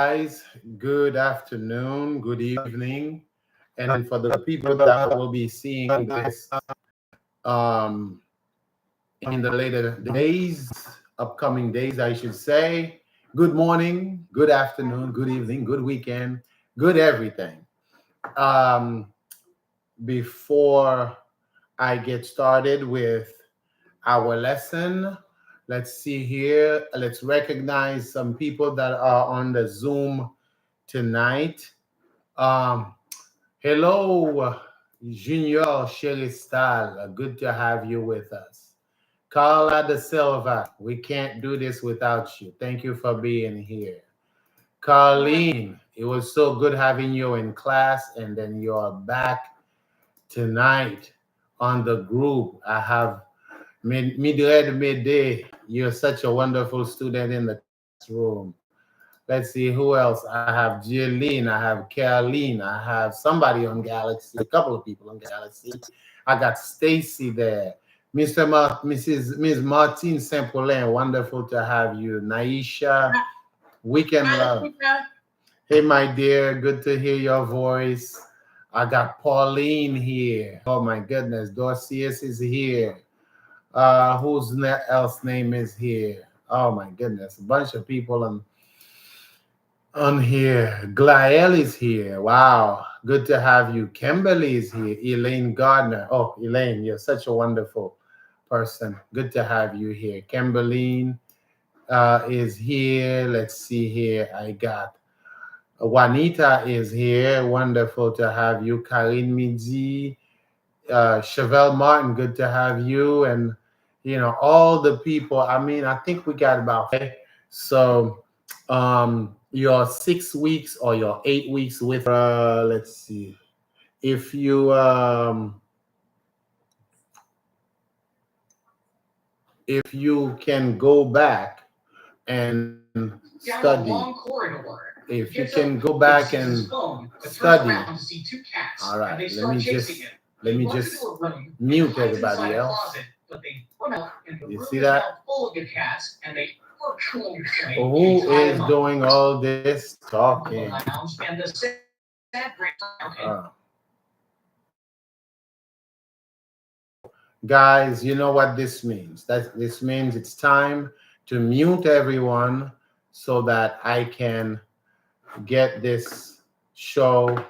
Guys, good afternoon, good evening, and for the people that will be seeing this um, in the later days, upcoming days, I should say, good morning, good afternoon, good evening, good weekend, good everything. Um, Before I get started with our lesson, let's see here. Let's recognize some people that are on the Zoom tonight. Um, Hello, Junior Cheristal. Good to have you with us. Carla da Silva, we can't do this without you. Thank you for being here. Carlene, it was so good having you in class, and then you're back tonight on the group. I have Midred Midday. You're such a wonderful student in the classroom. Let's see who else. I have Jeline, I have Caroline, I have somebody on Galaxy, a couple of people on Galaxy. I got Stacy there. Ms. Martine Saint Paulin, wonderful to have you. Naisha, Weekend Love. Hey, my dear, good to hear your voice. I got Pauline here. Oh my goodness, Dorcius is here. Whose else name is here? Oh my goodness, a bunch of people on here. Glael is here. Wow. Good to have you. Kimberly is here. Elaine Gardner. Oh, Elaine, you're such a wonderful person. Good to have you here. Kimberly is here. Let's see here. I got Juanita is here. Wonderful to have you. Karine Midi. Chevelle Martin, good to have you. And, all the people. I mean, I think we got about so your 6 weeks or your 8 weeks with let's see if you can go back and study, if you can go back and study. All right, let me just mute everybody else. You see that? Who is doing all this talking? Guys, you know what this means. This means it's time to mute everyone so that I can get this show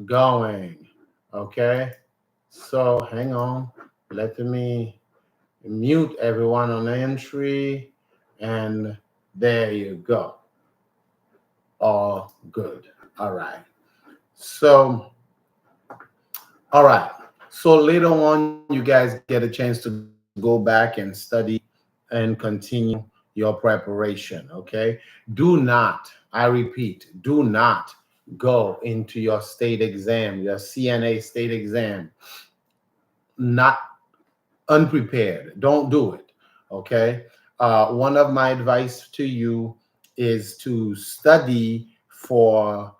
going. Okay? So hang on. Let me mute everyone on entry, and there you go. All good. All right. So, all right. So later on, you guys get a chance to go back and study and continue your preparation. Okay. Do not, I repeat, do not go into your state exam, your CNA state exam, not unprepared. Don't do it. Okay. One of my advice to you is to study for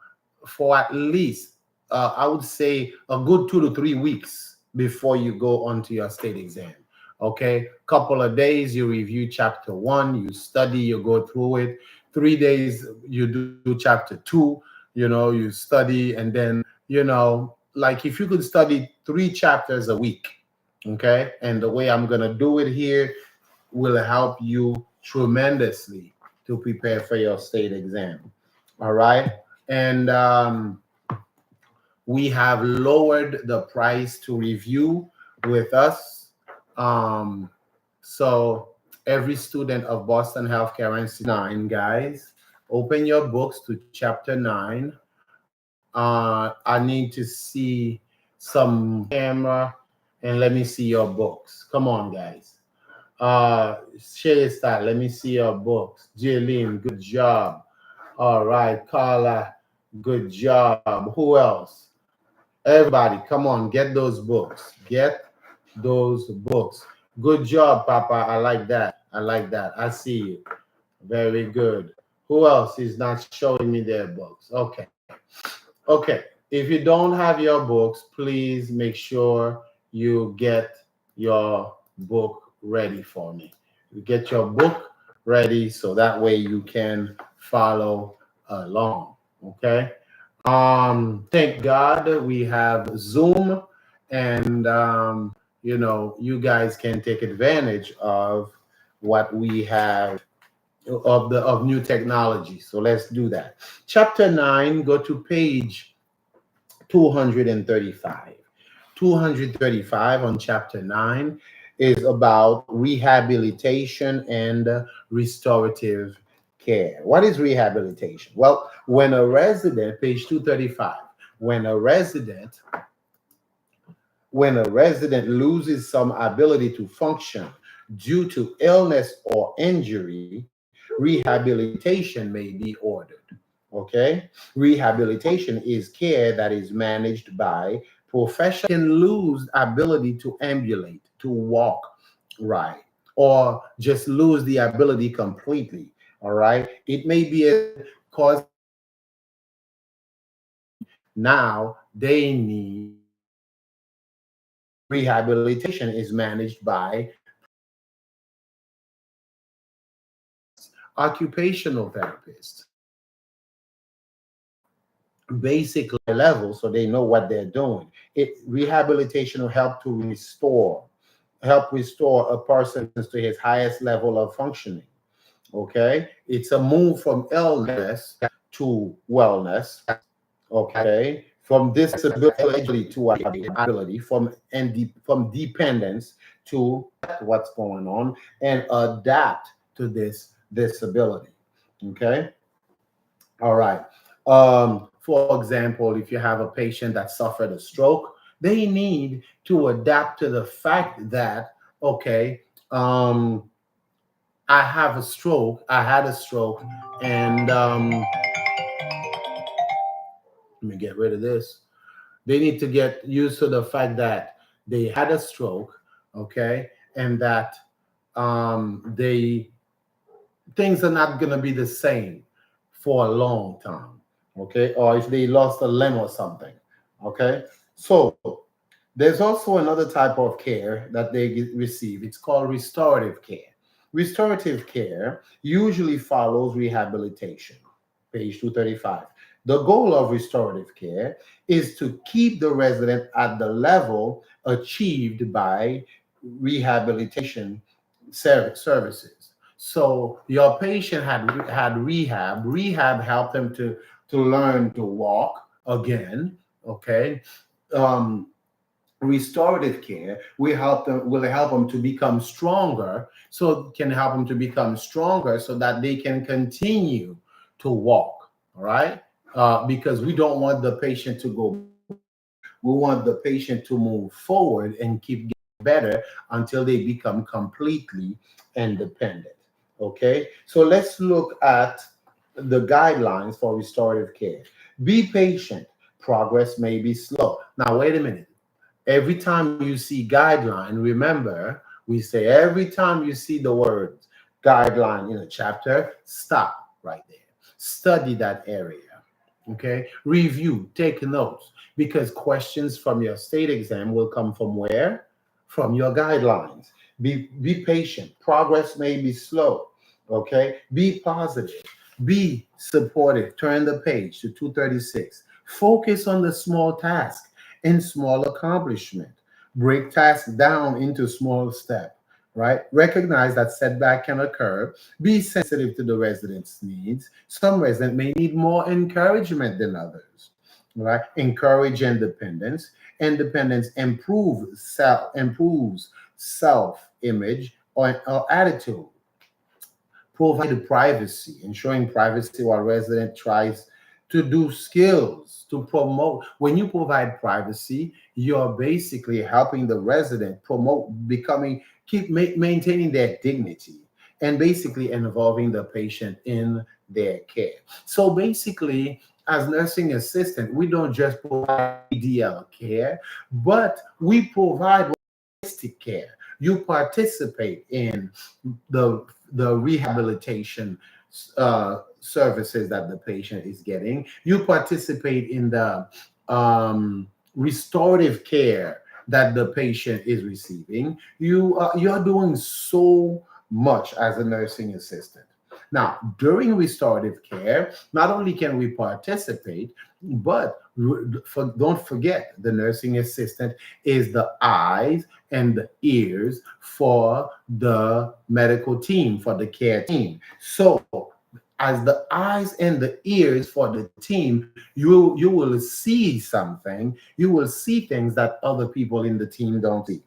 at least I would say a good 2 to 3 weeks before you go onto your state exam. Okay, couple of days you review chapter 1, you study, you go through it. 3 days you do chapter 2. You study, and then like if you could study 3 chapters a week. Okay, and the way I'm gonna do it here will help you tremendously to prepare for your state exam. All right, and we have lowered the price to review with us. So every student of Boston Healthcare Institute 9, guys, open your books to chapter 9. I need to see some camera, and let me see your books. Come on, guys. Shay Star, let me see your books. Jaylene, good job. All right, Carla, good job. Who else? Everybody, come on, get those books. Get those books. Good job, Papa. I like that. I like that. I see you. Very good. Who else is not showing me their books? Okay. Okay. If you don't have your books, please make sure you get your book ready for me. You get your book ready so that way you can follow along. Okay. Thank God we have Zoom, and you guys can take advantage of what we have of new technology. So let's do that. Chapter 9, go to page 235. 235 on chapter 9 is about rehabilitation and restorative care. What is rehabilitation? Well, when a resident, page 235, when a resident loses some ability to function due to illness or injury, rehabilitation may be ordered. Okay? Rehabilitation is care that is managed by professionals can lose ability to ambulate, to walk, right? Or just lose the ability completely. All right? It may be a cause now they need rehabilitation is managed by occupational therapists, basic level, so they know what they're doing. It rehabilitation will help restore a person to his highest level of functioning. Okay, it's a move from illness to wellness. Okay, from disability to ability, from dependence to what's going on and adapt to this disability. Okay, all right. For example, if you have a patient that suffered a stroke, they need to adapt to the fact that, okay, I had a stroke, and let me get rid of this. They need to get used to the fact that they had a stroke, okay, and that they things are not going to be the same for a long time, okay, or if they lost a limb or something, okay. So there's also another type of care that they receive. It's called restorative care. Restorative care usually follows rehabilitation. Page 235. The goal of restorative care is to keep the resident at the level achieved by rehabilitation services. So your patient had rehab. Rehab helped them to learn to walk again. Okay. Um, Restorative care will help them to become stronger, so can help them to become stronger so that they can continue to walk. All right. Because we don't want the patient to go, we want the patient to move forward and keep getting better until they become completely independent. Okay, so let's look at the guidelines for restorative care. Be patient, progress may be slow. Now wait a minute. Every time you see guideline, remember, we say every time you see the words guideline in a chapter, stop right there. Study that area. Okay. Review, take notes, because questions from your state exam will come from where? From your guidelines. Be patient. Progress may be slow. Okay. Be positive. Be supportive. Turn the page to 236. Focus on the small task and small accomplishment. Break tasks down into small steps, right? Recognize that setback can occur. Be sensitive to the residents' needs. Some residents may need more encouragement than others, right? Encourage independence. Independence improves self-image or attitude. Provide privacy, ensuring privacy while resident tries to do skills to promote. When you provide privacy, you're basically helping the resident promote becoming, maintaining their dignity, and basically involving the patient in their care. So basically, as nursing assistant, we don't just provide DL care, but we provide holistic care. You participate in the rehabilitation services that the patient is getting. You participate in the restorative care that the patient is receiving. You're doing so much as a nursing assistant. Now, during restorative care, not only can we participate, but don't forget the nursing assistant is the eyes and the ears for the medical team, for the care team. So, as the eyes and the ears for the team, you will see something. You will see things that other people in the team don't see.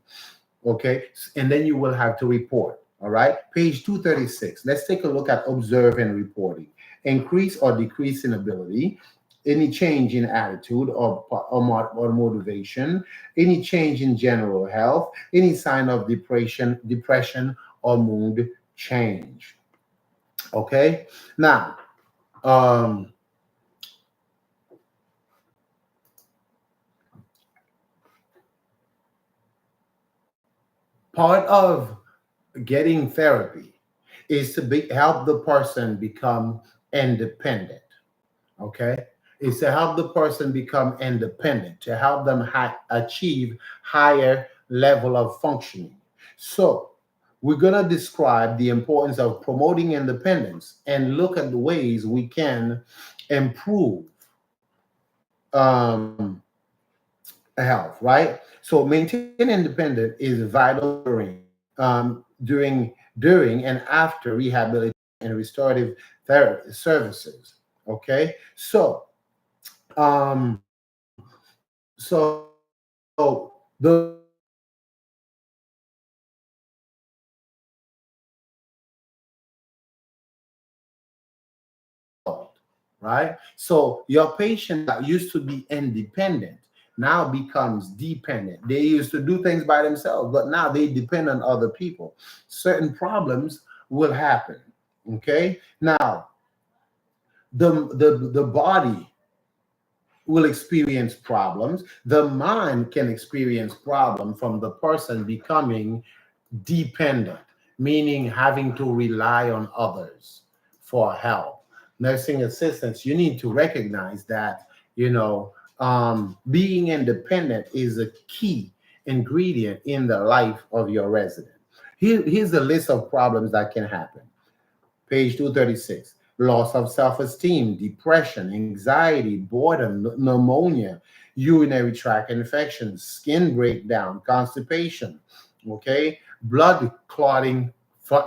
Okay, and then you will have to report. All right, page 236. Let's take a look at observe and reporting. Increase or decrease in ability, any change in attitude or motivation, any change in general health, any sign of depression or mood change. Okay, now um, part of getting therapy is to help the person become independent. Okay, is to help the person become independent, to help them achieve higher level of functioning. So we're going to describe the importance of promoting independence and look at the ways we can improve um, health, right? So maintaining independence is vital during and after rehabilitation and restorative therapy services. Okay, um, so right? So your patient that used to be independent now becomes dependent. They used to do things by themselves, but now they depend on other people. Certain problems will happen. Okay. Now the body will experience problems. The mind can experience problem from the person becoming dependent, meaning having to rely on others for help. Nursing assistants, you need to recognize that, being independent is a key ingredient in the life of your resident. Here's a list of problems that can happen. Page 236. Loss of self esteem, depression, anxiety, boredom, pneumonia, urinary tract infections, skin breakdown, constipation, okay, blood clotting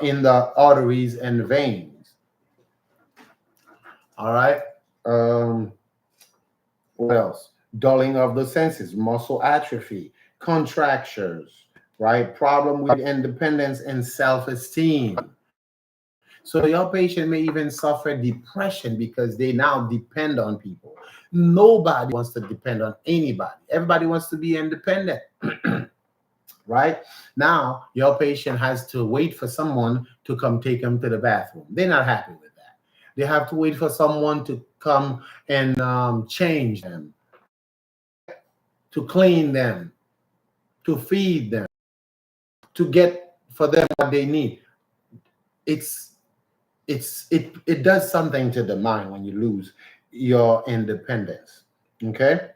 in the arteries and veins. All right. Um, what else? Dulling of the senses, muscle atrophy, contractures, right? Problem with independence and self esteem. So your patient may even suffer depression because they now depend on people. Nobody wants to depend on anybody. Everybody wants to be independent, right? Now your patient has to wait for someone to come take them to the bathroom. They're not happy with that. They have to wait for someone to come and change them, right? To clean them, to feed them, to get for them what they need. It's it does something to the mind when you lose your independence. Okay,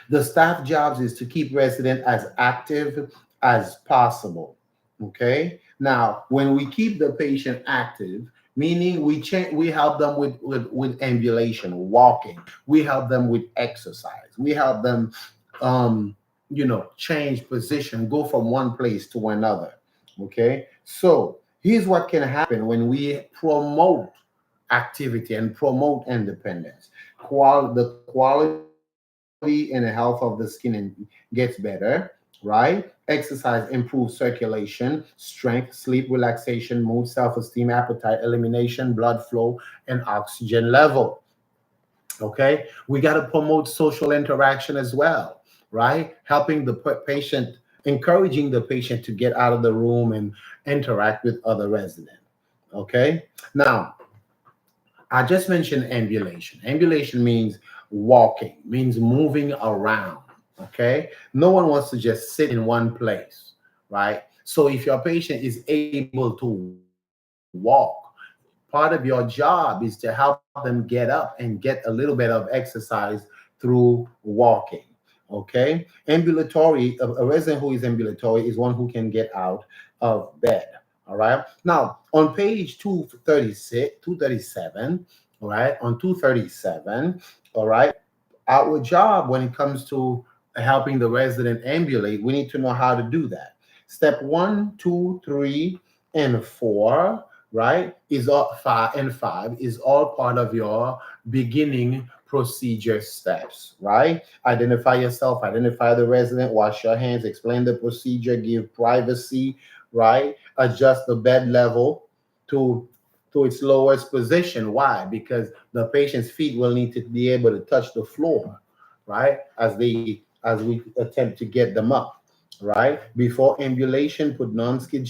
the staff jobs is to keep resident as active as possible. Okay, now when we keep the patient active, meaning we help them with ambulation, walking, we help them with exercise, we help them change position, go from one place to another. Okay, so here's what can happen when we promote activity and promote independence. The quality and health of the skin gets better, right? Exercise improves circulation, strength, sleep, relaxation, mood, self-esteem, appetite, elimination, blood flow, and oxygen level. Okay, we got to promote social interaction as well, right? Helping the patient, encouraging the patient to get out of the room and interact with other residents. Okay, now I just mentioned ambulation. Ambulation means walking, means moving around. Okay. No one wants to just sit in one place, right? So if your patient is able to walk, part of your job is to help them get up and get a little bit of exercise through walking. Okay. Ambulatory, a resident who is ambulatory is one who can get out of bed. All right. Now on page 236, 237, all right, on 237, all right, our job when it comes to helping the resident ambulate, we need to know how to do that. Step 1, 2, 3, and 4, right, is all 5 is all part of your beginning procedure steps, right? Identify yourself, identify the resident, wash your hands, explain the procedure, give privacy, right? Adjust the bed level to its lowest position. Why? Because the patient's feet will need to be able to touch the floor, right? As we attempt to get them up, right? Before ambulation, put non-skid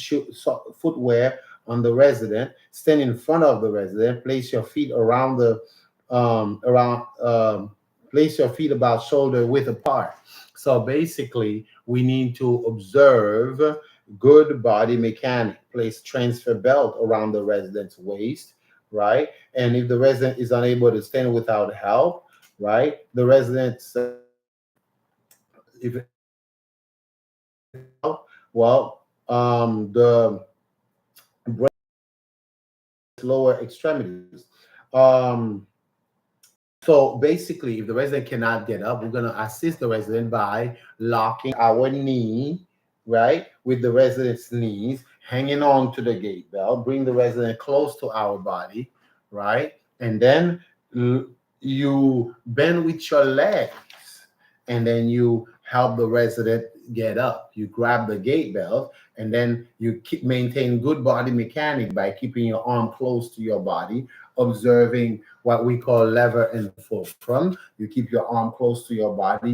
footwear on the resident. Stand in front of the resident. Place your feet around the around place your feet about shoulder width apart. So basically, we need to observe good body mechanic. Place transfer belt around the resident's waist, right? And if the resident is unable to stand without help, right, the resident's if well, the lower extremities. Um, so basically, if the resident cannot get up, we're going to assist the resident by locking our knee, right, with the resident's knees, hanging on to the gate belt, bring the resident close to our body, right? And then you bend with your legs, and then you help the resident get up. You grab the gate belt, and then you maintain good body mechanic by keeping your arm close to your body, observing what we call lever and fulcrum. You keep your arm close to your body.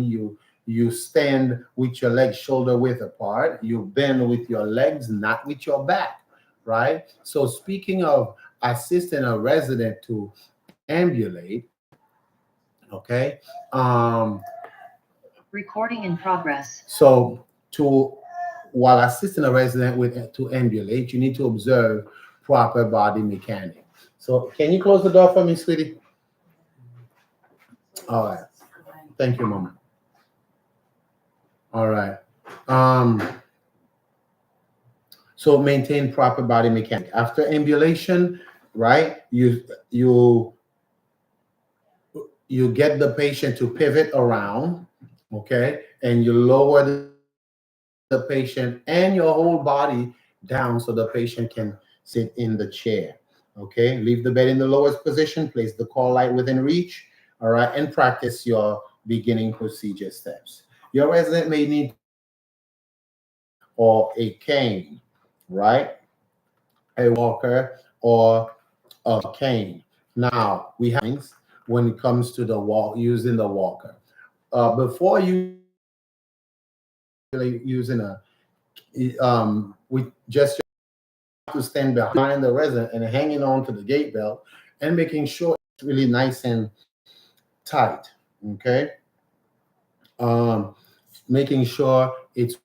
You stand with your legs shoulder width apart. You bend with your legs, not with your back, right? So speaking of assisting a resident to ambulate, okay, recording in progress. So to while assisting a resident with to ambulate, you need to observe proper body mechanics. So can you close the door for me, sweetie? All right. Thank you, Mama. All right. So maintain proper body mechanics. After ambulation, right? You get the patient to pivot around, okay, and you lower the patient and your whole body down so the patient can sit in the chair. Okay, leave the bed in the lowest position, place the call light within reach, all right, and practice your beginning procedure steps. Your resident may need or a cane, right? A walker or a cane. Now we have when it comes to the walk using the walker. Before you using a we just to stand behind the resident and hanging on to the gate belt and making sure it's really nice and tight. Okay. Making sure it's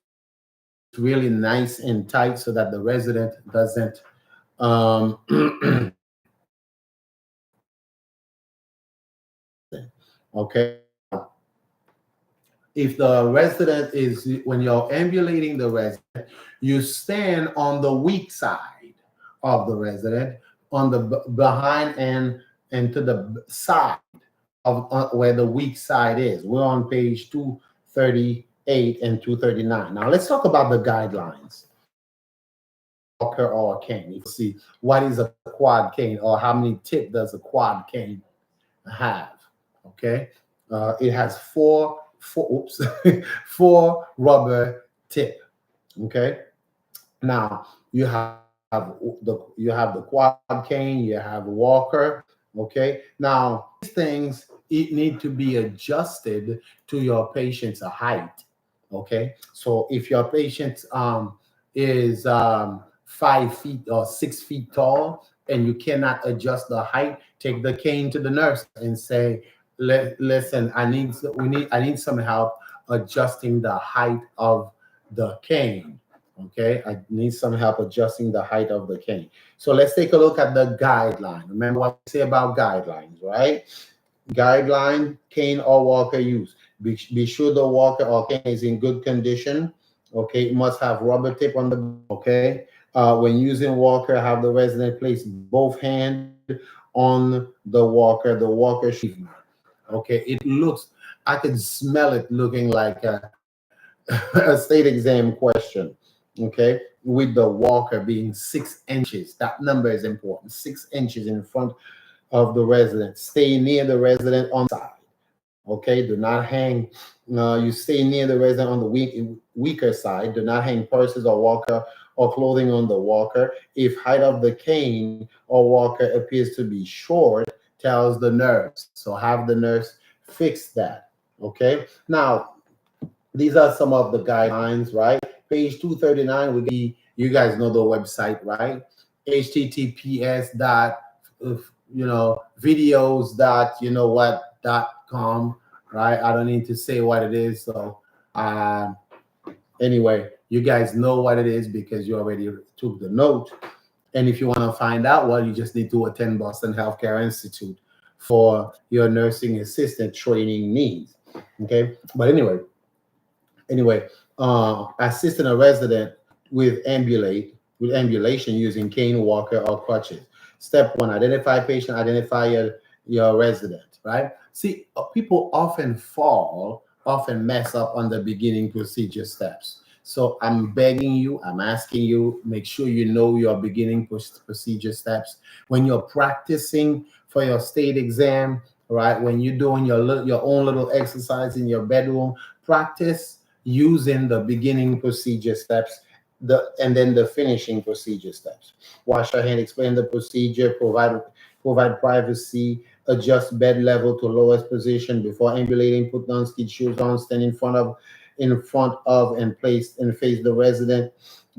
really nice and tight so that the resident doesn't okay. If the resident is when you're ambulating the resident, you stand on the weak side of the resident, on the behind and to the side of where the weak side is. We're on page 238 and 239. Now let's talk about the guidelines. Walker or a cane. You see what is a quad cane or how many tip does a quad cane have? Okay, it has four rubber tip. Okay, now you have the quad cane, you have a walker. Okay, now these things need to be adjusted to your patient's height. Okay, so if your patient is 5 feet or 6 feet tall and you cannot adjust the height, take the cane to the nurse and say, listen, I need some help adjusting the height of the cane. Okay, I need some help adjusting the height of the cane. So let's take a look at the guideline. Remember what we say about guidelines, right? Guideline, cane or walker use. Be sure the walker or cane is in good condition. Okay, it must have rubber tip on the, okay. When using walker, have the resident place both hands on the walker. The walker should, okay, it looks, I can smell it looking like a state exam question. Okay, with the walker being 6 inches, that number is important. 6 inches in front of the resident. Stay near the resident on the side. Okay, do not hang. You stay near the resident on the weaker side. Do not hang purses or walker or clothing on the walker. If height of the cane or walker appears to be short, tells the nurse. So have the nurse fix that. Okay. Now, these are some of the guidelines, right? Page 239, you guys know the website, right? HTTPS dot, videos dot, dot com, right? I don't need to say what it is. So, um, anyway, you guys know what it is because you already took the note. And if you want to find out, well, you just need to attend Boston Healthcare Institute for your nursing assistant training needs. Okay. But anyway, assisting a resident with ambulation using cane, walker, or crutches. Step one: identify patient, identify your resident. Right? See, people often mess up on the beginning procedure steps. So I'm begging you, I'm asking you, make sure you know your beginning procedure steps when you're practicing for your state exam. Right? When you're doing your own little exercise in your bedroom, practice using the beginning procedure steps, and then the finishing procedure steps. Wash your hand, explain the procedure, provide privacy, adjust bed level to lowest position before ambulating, put on skid shoes on, stand in front of and face the resident.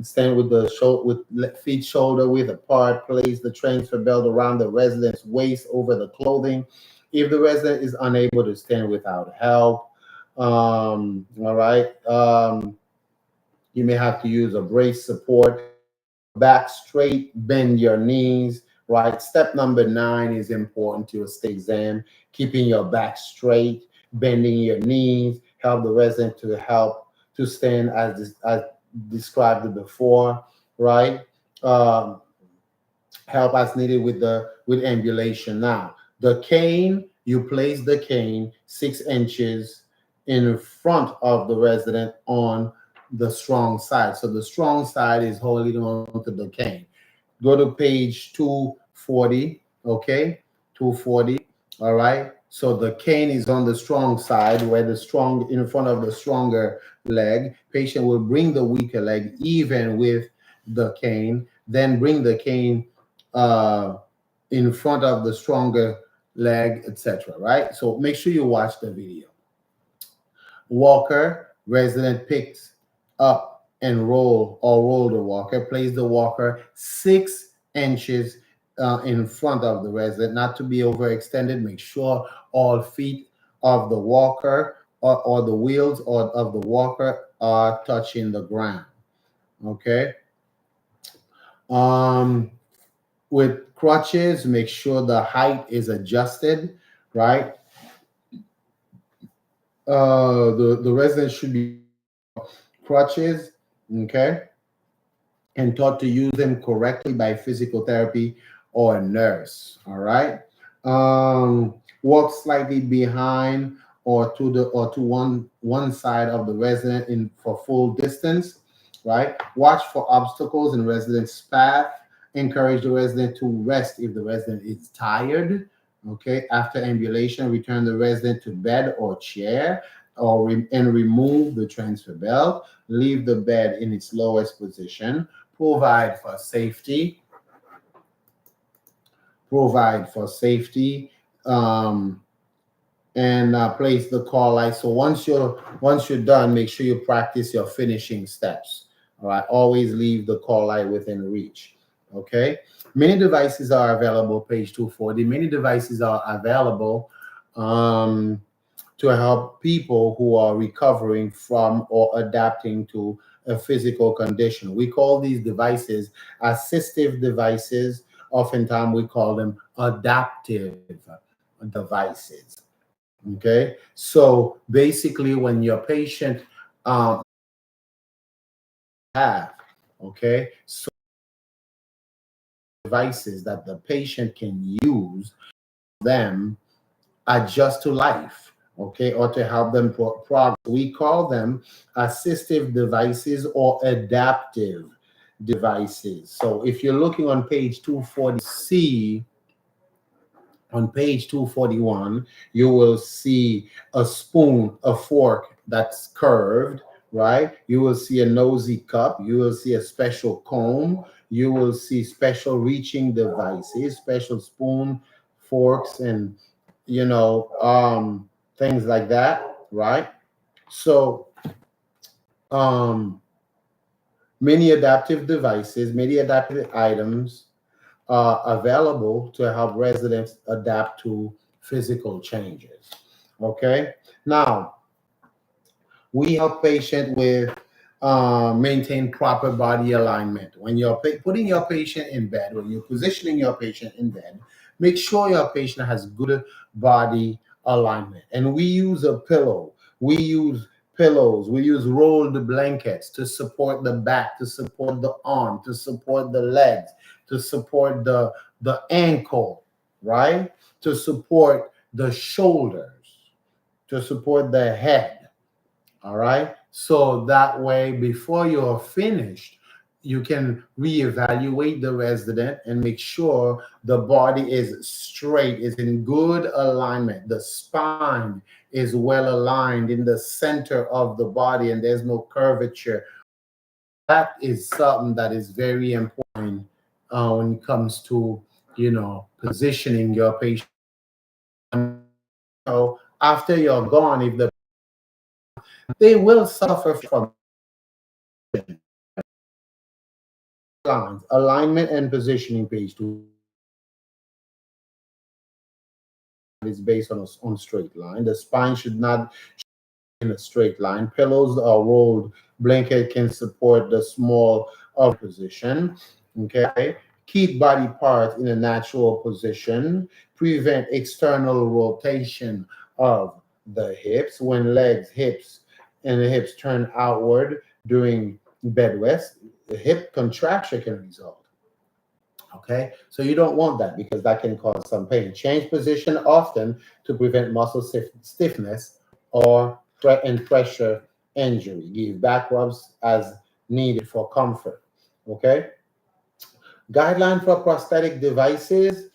Stand with feet shoulder width apart. Place the transfer belt around the resident's waist over the clothing. If the resident is unable to stand without help, all right. You may have to use a brace support. Back straight, bend your knees. Right. Step number 9 is important to your state exam. Keeping your back straight, bending your knees. Help the resident to stand as described before. Right. Help as needed with ambulation. Now, the cane, you place the cane 6 inches in front of the resident on the strong side. So the strong side is holding on to the cane. Go to page 240, okay? 240, all right? So the cane is on the strong side, where in front of the stronger leg. Patient will bring the weaker leg even with the cane, then bring the cane uh, in front of the stronger leg, etc. Right? So make sure you watch the video. Walker, resident picks up and roll the walker. Place the walker 6 inches in front of the resident, not to be overextended. Make sure all feet of the walker or the wheels of the walker are touching the ground. Okay. With crutches, make sure the height is adjusted, right? The resident should be crutches, okay, and taught to use them correctly by physical therapy or a nurse. All right. Walk slightly behind or to one side of the resident in for full distance. Right. Watch for obstacles in resident's path. Encourage the resident to rest if the resident is tired. Okay. After ambulation, return the resident to bed or chair, and remove the transfer belt. Leave the bed in its lowest position. Provide for safety. Um, and place the call light. So once you're done, make sure you practice your finishing steps. All right. Always leave the call light within reach. Okay. Many devices are available. Page 240. Many devices are available to help people who are recovering from or adapting to a physical condition. We call these devices assistive devices. Oftentimes we call them adaptive devices. Okay. So basically, when your patient have, okay, so devices that the patient can use them adjust to life, okay, or to help them progress. We call them assistive devices or adaptive devices. So if you're looking on page 240C, on page 241, you will see a spoon, a fork that's curved, right? You will see a nosy cup. You will see a special comb. You will see special reaching devices, special spoon, forks, and things like that, right? So um, many adaptive devices, many adaptive items available to help residents adapt to physical changes. Okay, now we help patient with maintain proper body alignment. When you're putting your patient in bed, when you're positioning your patient in bed, make sure your patient has good body alignment. And we use a pillow. We use pillows. We use rolled blankets to support the back, to support the arm, to support the legs, to support the ankle, right? To support the shoulders, to support the head. All right. So that way, before you're finished, you can reevaluate the resident and make sure the body is straight, is in good alignment. The spine is well aligned in the center of the body, and there's no curvature. That is something that is very important when it comes to, positioning your patient. So after you're gone, if they will suffer from lines, alignment and positioning. Page 2 is based on straight line. The spine should not in a straight line. Pillows or rolled blanket can support the small of position. Okay. Keep body parts in a natural position. Prevent external rotation of the hips. When hips and the hips turn outward during bed rest, the hip contraction can result. Okay, so you don't want that because that can cause some pain. Change position often to prevent muscle stiffness or and pressure injury. Give back rubs as needed for comfort. Okay, guideline for prosthetic devices.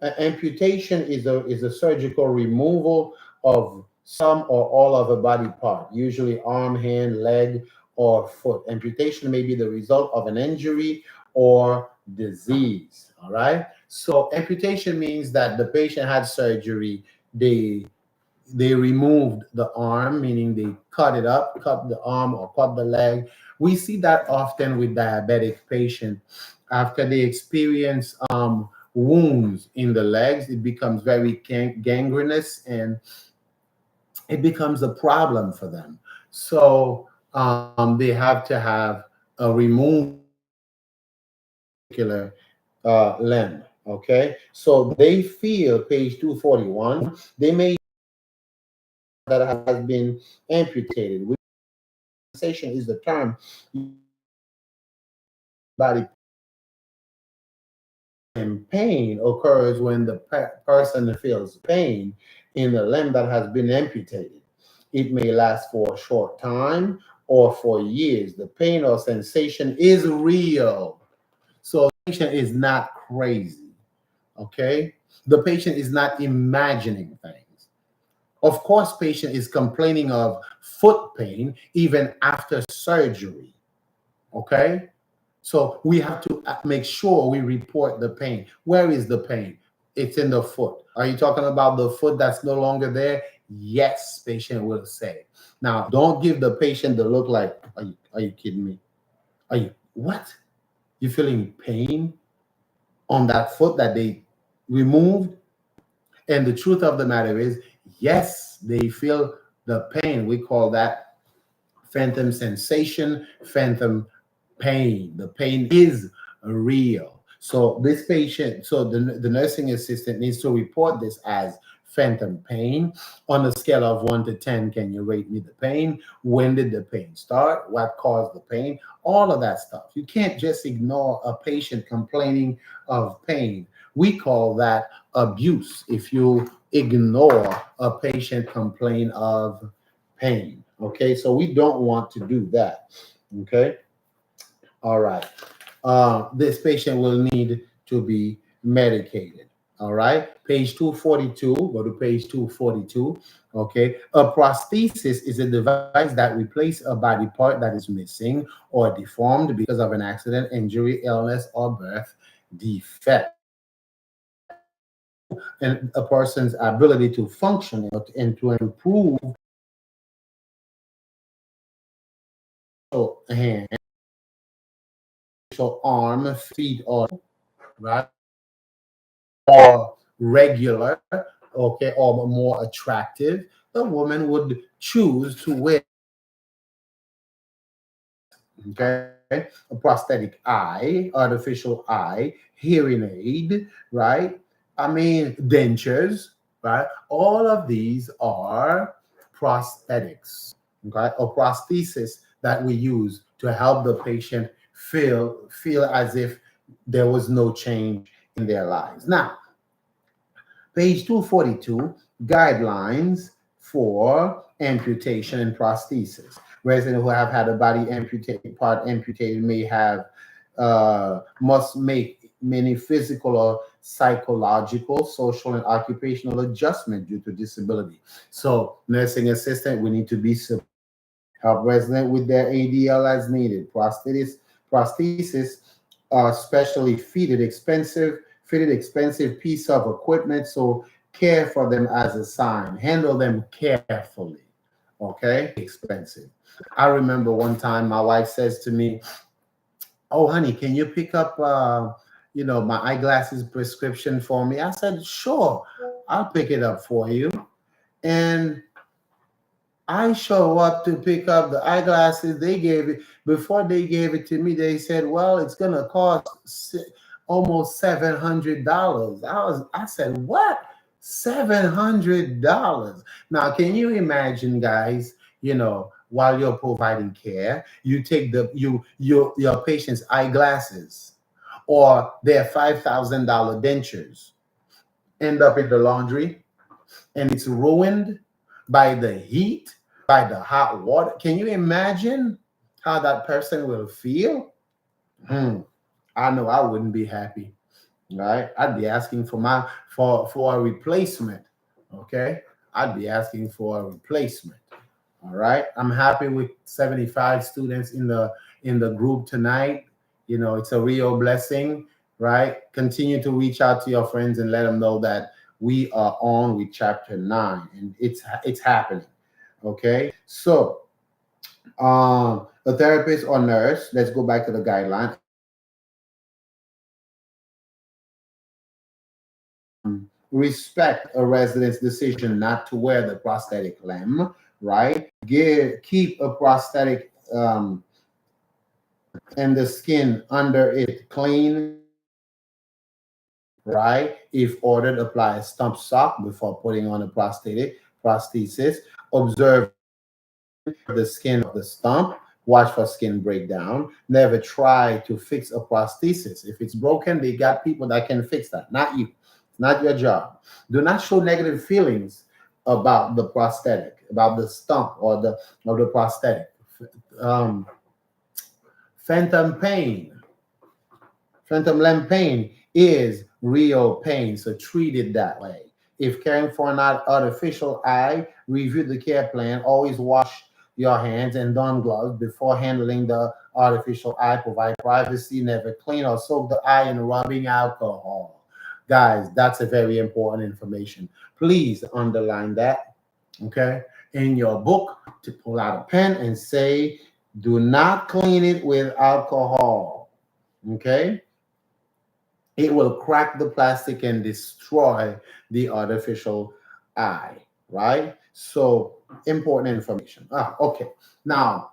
Amputation is a surgical removal of some or all of a body part, usually arm, hand, leg, or foot. Amputation may be the result of an injury or disease. All right. So amputation means that the patient had surgery. They removed the arm, meaning they cut it up, cut the arm or cut the leg. We see that often with diabetic patients. After they experience wounds in the legs, it becomes very gangrenous and it becomes a problem for them. So they have to have a removed particular limb. Okay, so they feel page 241. They may that has been amputated. Which sensation is the term body and pain occurs when the person feels pain in the limb that has been amputated. It may last for a short time or for years. The pain or sensation is real. So the patient is not crazy. Okay? The patient is not imagining things. Of course, patient is complaining of foot pain even after surgery. Okay? So we have to make sure we report the pain. Where is the pain? It's in the foot. Are you talking about the foot that's no longer there? Yes, patient will say. Now, don't give the patient the look like, are you kidding me? Are you, what? You feeling pain on that foot that they removed? And the truth of the matter is, yes, they feel the pain. We call that phantom sensation, phantom pain. The pain is real. So this patient, so the nursing assistant needs to report this as phantom pain. On a scale of 1 to 10, can you rate me the pain? When did the pain start? What caused the pain? All of that stuff. You can't just ignore a patient complaining of pain. We call that abuse if you ignore a patient complain of pain. Okay, so we don't want to do that. Okay, all right. This patient will need to be medicated. All right, page 242. Go to page 242. Okay, a prosthesis is a device that replaces a body part that is missing or deformed because of an accident, injury, illness, or birth defect. And a person's ability to function and to improve hand, so arm, feet, or right, or regular, okay, or more attractive, the woman would choose to wear, okay, a prosthetic eye, artificial eye, hearing aid, right? I mean, dentures, right? All of these are prosthetics, okay, or prosthesis that we use to help the patient feel as if there was no change in their lives. Now, page 242, guidelines for amputation and prosthesis. Residents who have had a body amputated, part amputated may have must make many physical or psychological, social, and occupational adjustment due to disability. So, nursing assistant, we need to be help resident with their ADL as needed. Prosthesis are specially fitted expensive piece of equipment. So care for them as assigned. Handle them carefully. Okay, expensive. I remember one time my wife says to me, "Oh, honey, can you pick up, my eyeglasses prescription for me?" I said, "Sure, I'll pick it up for you." And I show up to pick up the eyeglasses. They gave it before they gave it to me. They said, "Well, it's gonna cost almost $700." I said, "What? $700?" Now, can you imagine, guys? While you're providing care, you take your patient's eyeglasses or their $5,000 dentures, end up in the laundry, and it's ruined by the heat, by the hot water. Can you imagine how that person will feel? Hmm. I know I wouldn't be happy, right? I'd be asking for a replacement. Okay, I'd be asking for a replacement. All right, I'm happy with 75 students in the group tonight. It's a real blessing, right? Continue to reach out to your friends and let them know that we are on with chapter 9, and it's happening. Okay, so a therapist or nurse. Let's go back to the guideline. Respect a resident's decision not to wear the prosthetic limb, right? Keep a prosthetic and the skin under it clean, right? If ordered, apply a stump sock before putting on a prosthesis. Observe the skin of the stump. Watch for skin breakdown. Never try to fix a prosthesis. If it's broken, they got people that can fix that, not you. It's not your job. Do not show negative feelings about the prosthetic, about the stump or the prosthetic. Um, phantom pain. Phantom limb pain is real pain, so treat it that way. If caring for an artificial eye, review the care plan. Always wash your hands and don gloves before handling the artificial eye. Provide privacy. Never clean or soak the eye in rubbing alcohol. Guys, that's a very important information. Please underline that, okay, in your book, to pull out a pen and say, do not clean it with alcohol, okay? It will crack the plastic and destroy the artificial eye, right? So important information. Okay. Now,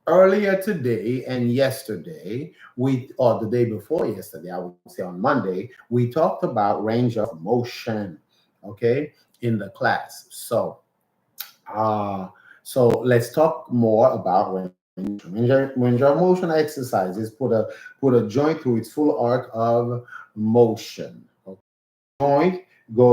earlier today and yesterday, or the day before yesterday, I would say on Monday, we talked about range of motion. okay, in the class. So let's talk more about range of motion exercises. Put a joint through its full arc of motion. Okay? Joint goes